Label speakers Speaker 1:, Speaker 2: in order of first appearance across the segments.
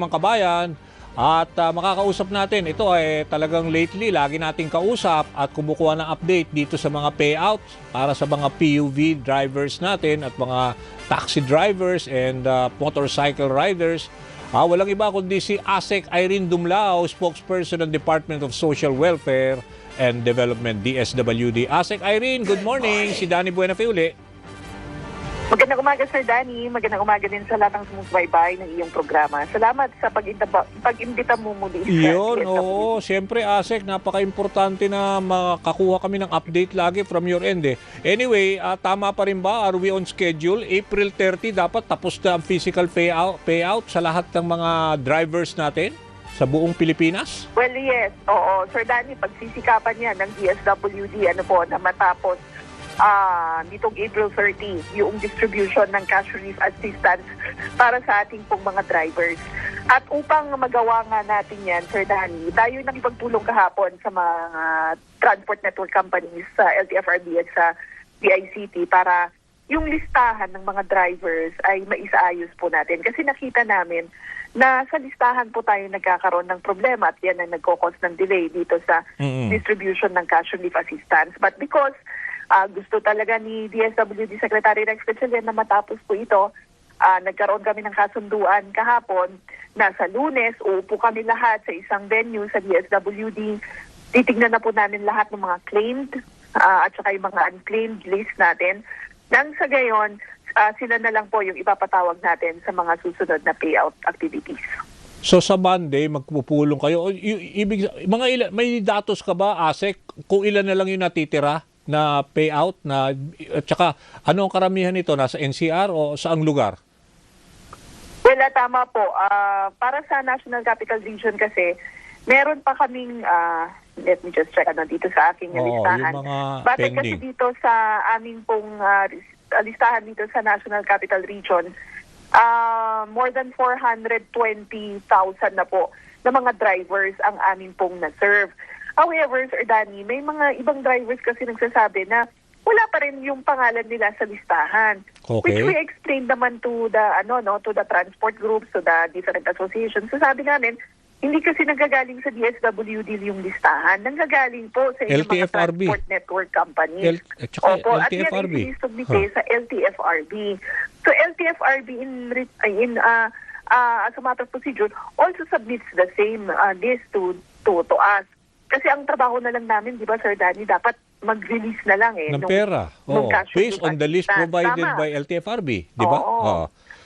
Speaker 1: mga kabayan at makakausap natin. Ito ay talagang lately lagi nating kausap at kumukuha ng update dito sa mga payouts para sa mga PUV drivers natin at mga taxi drivers and motorcycle riders. Walang iba kundi si ASEC Irene Dumlao, spokesperson ng Department of Social Welfare and Development, DSWD. ASEC Irene, good morning. Si Danny Buenafe uli.
Speaker 2: Magandang umaga, Sir Danny. Magandang umaga din sa lahat ng sumusubaybay ng iyong programa. Salamat sa pag-imbita mo muli.
Speaker 1: Yun, oo. Siyempre, ASEC, napaka-importante na makakuha kami ng update lagi from your end. Anyway, tama pa rin ba? Are we on schedule? April 30, dapat tapos na ang physical payout sa lahat ng mga drivers natin sa buong Pilipinas?
Speaker 2: Well, yes. Oo. Sir Danny, pagsisikapan niya ng DSWD, na matapos nitong April 30, yung distribution ng cash relief assistance para sa ating pong mga drivers. At upang magawa nga natin yan, Sir Danny, tayo nakipagtulong kahapon sa mga transport network companies sa LTFRB at sa DICT para yung listahan ng mga drivers ay maisaayos po natin. Kasi nakita namin na sa listahan po tayo nagkakaroon ng problema at yan ang nagkakos ng delay dito sa distribution ng cash relief assistance. But because gusto talaga ni DSWD Secretary Rex Gatchalian na matapos po ito, nagkaroon kami ng kasunduan kahapon na sa Lunes, uupo kami lahat sa isang venue sa DSWD. Titignan na po namin lahat ng mga claimed at saka yung mga unclaimed list natin. Nang sa gayon, sila na lang po yung ipapatawag natin sa mga susunod na payout activities.
Speaker 1: So sa Monday, magpupulong kayo. May datos ka ba, ASEC, kung ilan na lang yung natitira na payout na at saka ano ang karamihan nito, nasa NCR o saang lugar?
Speaker 2: Well, tama po. Para sa National Capital Region kasi meron pa kaming let me just check dito sa aking listahan.
Speaker 1: Yung mga
Speaker 2: Bakit
Speaker 1: pending.
Speaker 2: kasi dito sa aming pong listahan dito sa National Capital Region, more than 420,000 na po na mga drivers ang aming pong na-serve. However, Sir Danny, may mga ibang drivers kasi nagsasabi na wala pa rin yung pangalan nila sa listahan.
Speaker 1: Okay.
Speaker 2: Which we explained naman to the to the transport groups, to the different associations. So sabi namin, hindi kasi nanggagaling sa DSWD yung listahan. Nanggagaling po sa mga
Speaker 1: LTFRB.
Speaker 2: transport network companies.
Speaker 1: Opo,
Speaker 2: At yan
Speaker 1: LTFRB.
Speaker 2: ay sinisubmite sa LTFRB. So LTFRB as a matter of procedure also submits the same list to us. Kasi ang trabaho na lang namin, di ba, Sir Danny, dapat mag-release na lang
Speaker 1: ng pera. Based on the list provided by LTFRB, di ba?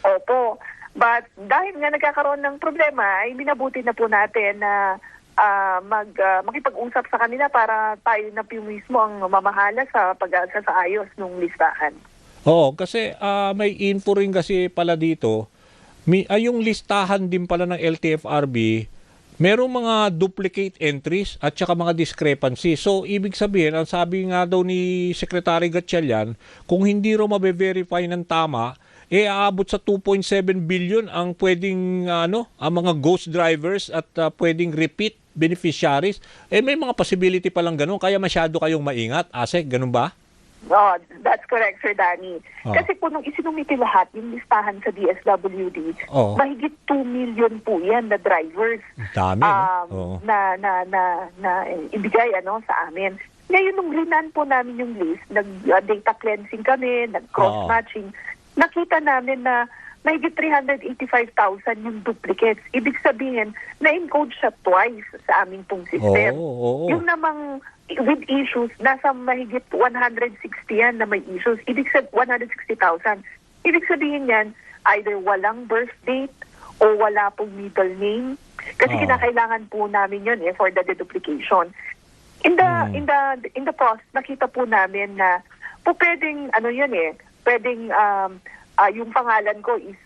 Speaker 2: Opo. But dahil nga nagkakaroon ng problema, ay minabuti na po natin na makipag-usap sa kanila para tayo na po mismo ang mamahala sa pag-aayos ng listahan.
Speaker 1: Oo, kasi may info rin kasi pala dito, yung listahan din pala ng LTFRB, merong mga duplicate entries at saka mga discrepancy. So, ibig sabihin, ang sabi nga daw ni Secretary Gatchalian, kung hindi raw mabe-verify ng tama, aabot sa 2.7 billion ang pwedeng ang mga ghost drivers at pwedeng repeat beneficiaries. May mga possibility pa lang ganun, kaya masyado kayong maingat. ASEC, ganun ba?
Speaker 2: Oh, that's correct, Sir Danny. Kasi po nung isinumiti lahat, yung listahan sa DSWD, mahigit 2 million po yan na drivers.
Speaker 1: Dami,
Speaker 2: na ibigay sa amin. Ngayon, nung rinan po namin yung list, nag-data cleansing kami, nag-cross-matching, nakita namin na mahigit 385,000 yung duplicates. Ibig sabihin, na-encode siya twice sa aming pong system. Yung namang with issues, nasa mahigit 160 yan na may issues. Ibig sabihin, 160,000. Ibig sabihin yan, either walang birth date o wala pong middle name. Kasi kinakailangan po namin yun for the deduplication. In the process, nakita po namin na po pwedeng, pwedeng yung pangalan ko is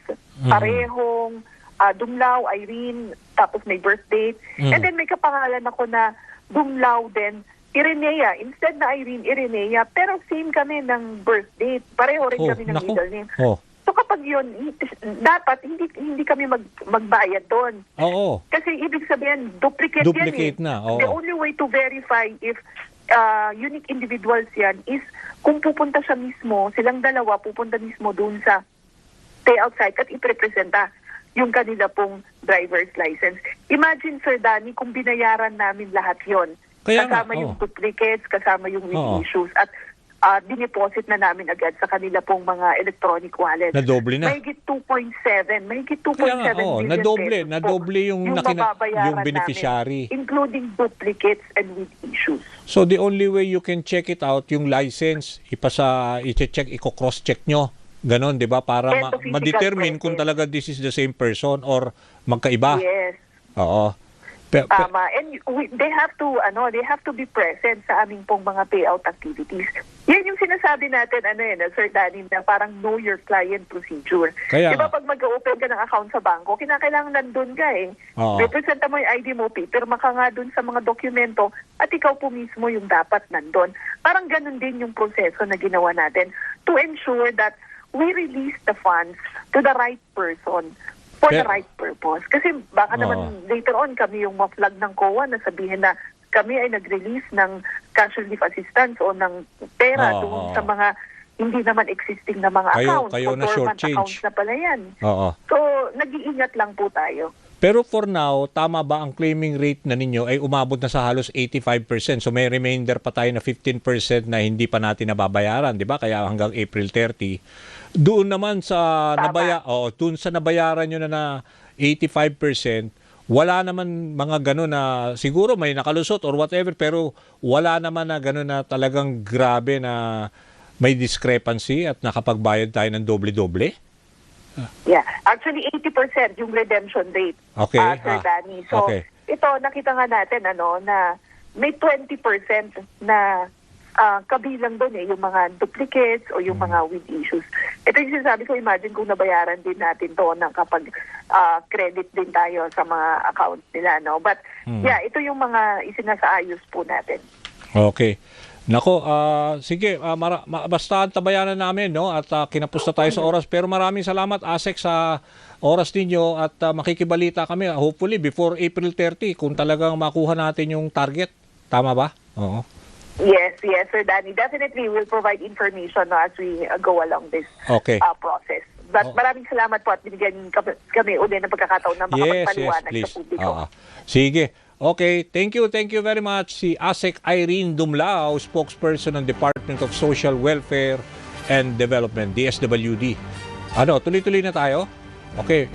Speaker 2: parehong Dumlao, Irene, tapos may birth date. And then may kapangalan ako na Dumlao din, Irenea. Instead na Irene, Irenea, pero same kami ng birth date. Pareho rin kami ng middle name. So kapag yun, dapat hindi kami magbayad doon. Kasi ibig sabihin, duplicate yan
Speaker 1: na.
Speaker 2: The only way to verify if unique individuals yan is kung pupunta siya mismo, silang dalawa pupunta mismo doon sa payout site at iprepresenta yung kanila pong driver's license. Imagine, Sir Danny, kung binayaran namin lahat yon,
Speaker 1: Kaya nga,
Speaker 2: kasama yung duplicates, kasama yung
Speaker 1: Oo.
Speaker 2: issues, at dineposit na namin agad sa kanila pong mga electronic wallets.
Speaker 1: Nadoble na.
Speaker 2: Mahigit 2.7
Speaker 1: Kaya nga,
Speaker 2: billion
Speaker 1: nadoble,
Speaker 2: pesos po
Speaker 1: nadoble yung
Speaker 2: mababayaran
Speaker 1: yung beneficiary.
Speaker 2: namin, including duplicates and with issues.
Speaker 1: So the only way you can check it out, yung license, i-check, i-cross-check nyo. Ganon, 'di ba? Para
Speaker 2: And the physical
Speaker 1: ma-determine kung
Speaker 2: presence.
Speaker 1: talaga this is the same person or magkaiba.
Speaker 2: Yes.
Speaker 1: Oo.
Speaker 2: Tama. And they have to be present sa aming pong mga payout activities. Yan yung sinasabi natin, Sir Danny, na parang know your client procedure.
Speaker 1: Kaya
Speaker 2: Diba
Speaker 1: nga.
Speaker 2: pag mag-open ka ng account sa bangko, kinakailangan nandun ka eh.
Speaker 1: Oo.
Speaker 2: Representa mo yung ID mo, pirma ka nga dun sa mga dokumento at ikaw po mismo yung dapat nandun. Parang ganun din yung proseso na ginawa natin to ensure that we release the funds to the right person for the right purpose. Kasi baka naman later on kami yung ma-flag ng COA na sabihin na kami ay nag-release ng cash relief assistance o ng pera doon sa mga hindi naman existing na mga accounts.
Speaker 1: Kayo na
Speaker 2: dormant
Speaker 1: shortchange.
Speaker 2: accounts na pala yan.
Speaker 1: Oo.
Speaker 2: So, nag-iingat lang po tayo.
Speaker 1: Pero for now, tama ba ang claiming rate na ninyo ay umabot na sa halos 85%? So may remainder pa tayo na 15% na hindi pa natin nababayaran, 'di ba? Kaya hanggang April 30. Doon naman sa doon sa nabayaran nyo na 85%, wala naman mga gano'n na siguro may nakalusot or whatever, pero wala naman na gano'n na talagang grabe na may discrepancy at nakapagbayad tayo ng doble-doble?
Speaker 2: Yeah. Actually, 80% yung redemption rate,
Speaker 1: Okay.
Speaker 2: Sir Danny. So,
Speaker 1: okay.
Speaker 2: ito, nakita nga natin, na may 20% na kabilang doon yung mga duplicates o yung mga with issues. Ito yung sinasabi ko, imagine kung nabayaran din natin to na kapag credit din tayo sa mga accounts nila, no? But, yeah, ito yung mga isinasaayos po natin.
Speaker 1: Okay. Nako, sige, basta tabayanan namin, no? At kinapusta tayo sa oras. Pero maraming salamat, ASEC, sa oras ninyo at makikibalita kami. Hopefully, before April 30, kung talagang makuha natin yung target. Tama ba? Oo.
Speaker 2: Yes, Sir Danny. Definitely, we'll provide information as we go along this process. But maraming salamat po at binigyan kami uli ng pagkakataon na makapagpaliwanag sa publiko.
Speaker 1: Sige. Okay, thank you very much. Si ASEC Irene Dumlao, spokesperson ng Department of Social Welfare and Development, DSWD. Tuloy-tuloy na tayo? Okay,